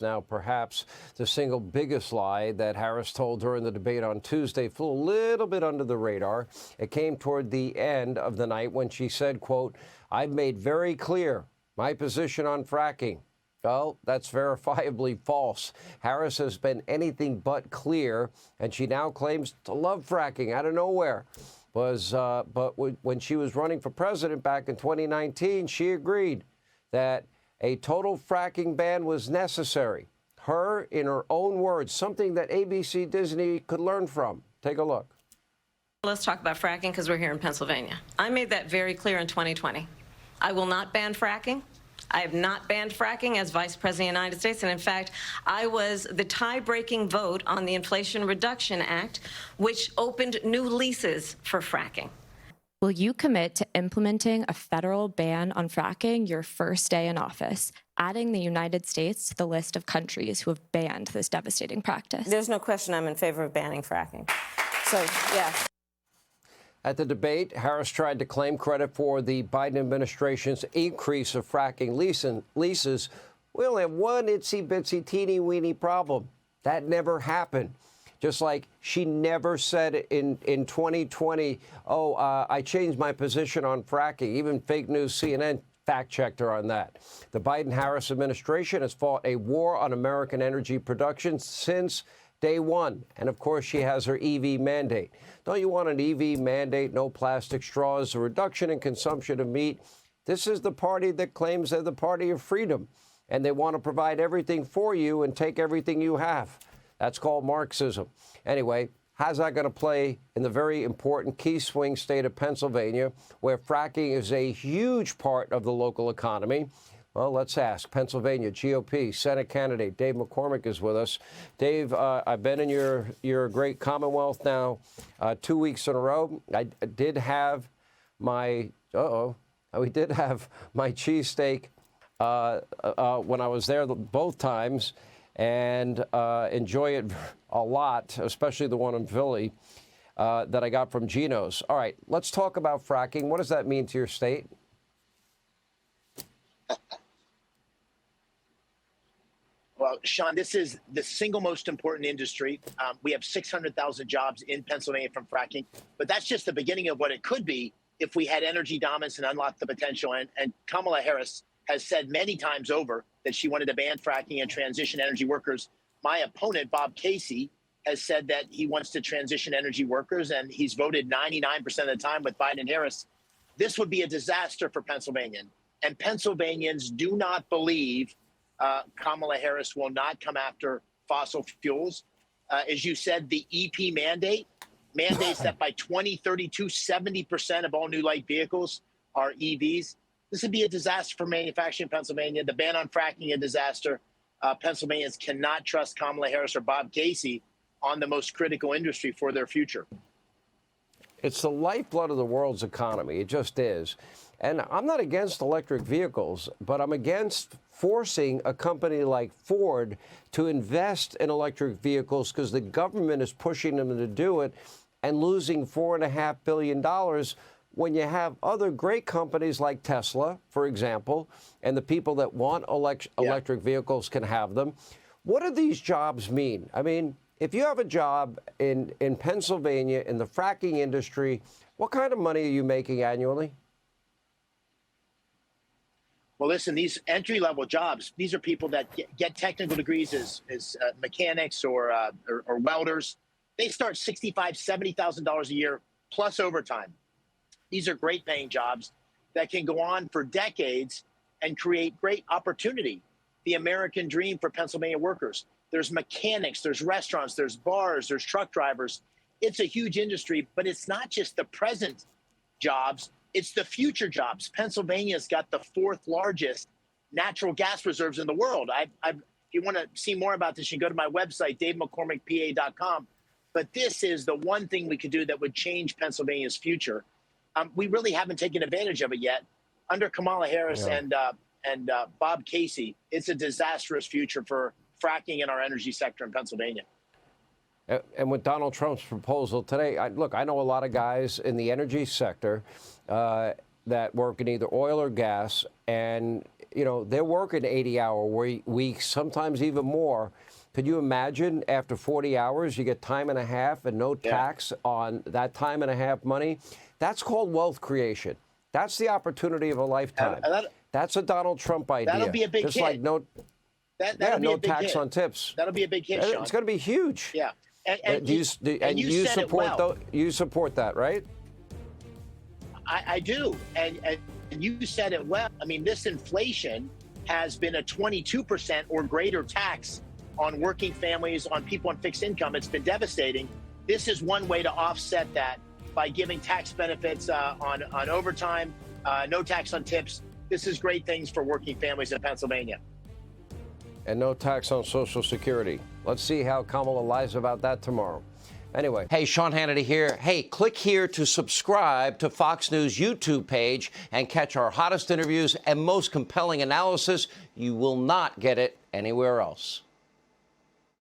Now, perhaps the single biggest lie that Harris told during the debate on Tuesday flew a little bit under the radar. It came toward the end of the night when she said, quote, "I've made very clear my position on fracking." Well, that's verifiably false. Harris has been anything but clear, and she now claims to love fracking out of nowhere. But when she was running for president back in 2019, she agreed that a total fracking ban was necessary. Her, in her own words, something that ABC Disney could learn from. Take a look. Let's talk about fracking because we're here in Pennsylvania. I made that very clear in 2020. I will not ban fracking. I have not banned fracking as Vice President of the United States. And in fact, I was the tie-breaking vote on the Inflation Reduction Act, which opened new leases for fracking. Will you commit to implementing a federal ban on fracking your first day in office, adding the United States to the list of countries who have banned this devastating practice? There's no question I'm in favor of banning fracking. So, yes. At the debate, Harris tried to claim credit for the Biden administration's increase of fracking leases. We only have one itsy-bitsy, teeny-weeny problem. That never happened. Just like she never said in 2020, I changed my position on fracking. Even fake news CNN fact-checked her on that. The Biden-Harris administration has fought a war on American energy production since day one. And, of course, she has her EV mandate. Don't you want an EV mandate, no plastic straws, a reduction in consumption of meat? This is the party that claims they're the party of freedom, and they want to provide everything for you and take everything you have. That's called Marxism. Anyway, how's that going to play in the very important key swing state of Pennsylvania, where fracking is a huge part of the local economy? Well, let's ask. Pennsylvania GOP Senate candidate Dave McCormick is with us. Dave, I've been in your great Commonwealth now 2 weeks in a row. I did have my cheesesteak when I was there both times, and enjoy it a lot, especially the one in Philly that I got from Geno's. All right, let's talk about fracking. What does that mean to your state? Well, Sean, this is the single most important industry. We have 600,000 jobs in Pennsylvania from fracking, but that's just the beginning of what it could be if we had energy dominance and unlocked the potential. And Kamala Harris has said many times over that she wanted to ban fracking and transition energy workers. My opponent, Bob Casey, has said that he wants to transition energy workers, and he's voted 99% of the time with Biden and Harris. This would be a disaster for Pennsylvania. And Pennsylvanians do not believe Kamala Harris will not come after fossil fuels. As you said, the EP mandates that by 2032, 70% of all new light vehicles are EVs. This would be a disaster for manufacturing in Pennsylvania. The ban on fracking, a disaster. Pennsylvanians cannot trust Kamala Harris or Bob Casey on the most critical industry for their future. It's the lifeblood of the world's economy. It just is. And I'm not against electric vehicles, but I'm against forcing a company like Ford to invest in electric vehicles because the government is pushing them to do it and losing $4.5 billion when you have other great companies like Tesla, for example, and the people that want electric vehicles can have them. What do these jobs mean? I mean, if you have a job in Pennsylvania in the fracking industry, what kind of money are you making annually? Well, listen, these entry-level jobs, these are people that get technical degrees as mechanics or welders. They start $65,000, $70,000 a year plus overtime. These are great-paying jobs that can go on for decades and create great opportunity. The American dream for Pennsylvania workers. There's mechanics, there's restaurants, there's bars, there's truck drivers. It's a huge industry, but it's not just the present jobs. It's the future jobs. Pennsylvania's got the 4th largest natural gas reserves in the world. If you want to see more about this, you can go to my website, davemccormickpa.com. But this is the one thing we could do that would change Pennsylvania's future. We really haven't taken advantage of it yet. Under Kamala Harris and Bob Casey, it's a disastrous future for fracking in our energy sector in Pennsylvania. And with Donald Trump's proposal today, I know a lot of guys in the energy sector that that work in either oil or gas, and, you know, they're working 80-hour weeks, sometimes even more. Could you imagine after 40 hours, you get time and a half and no tax on that time and a half money? That's called wealth creation. That's the opportunity of a lifetime. That's a Donald Trump idea. That'll be a big Just hit. like no tax on tips. That'll be a big hit, Sean. It's going to be huge. Yeah. And you said it well. You support that, right? I do. And you said it well. I mean, this inflation has been a 22% or greater tax on working families, on people on fixed income. It's been devastating. This is one way to offset that by giving tax benefits on overtime, no tax on tips. This is great things for working families in Pennsylvania. And no tax on Social Security. Let's see how Kamala lies about that tomorrow. Anyway. Hey, Sean Hannity here. Hey, click here to subscribe to Fox News YouTube page and catch our hottest interviews and most compelling analysis. You will not get it anywhere else.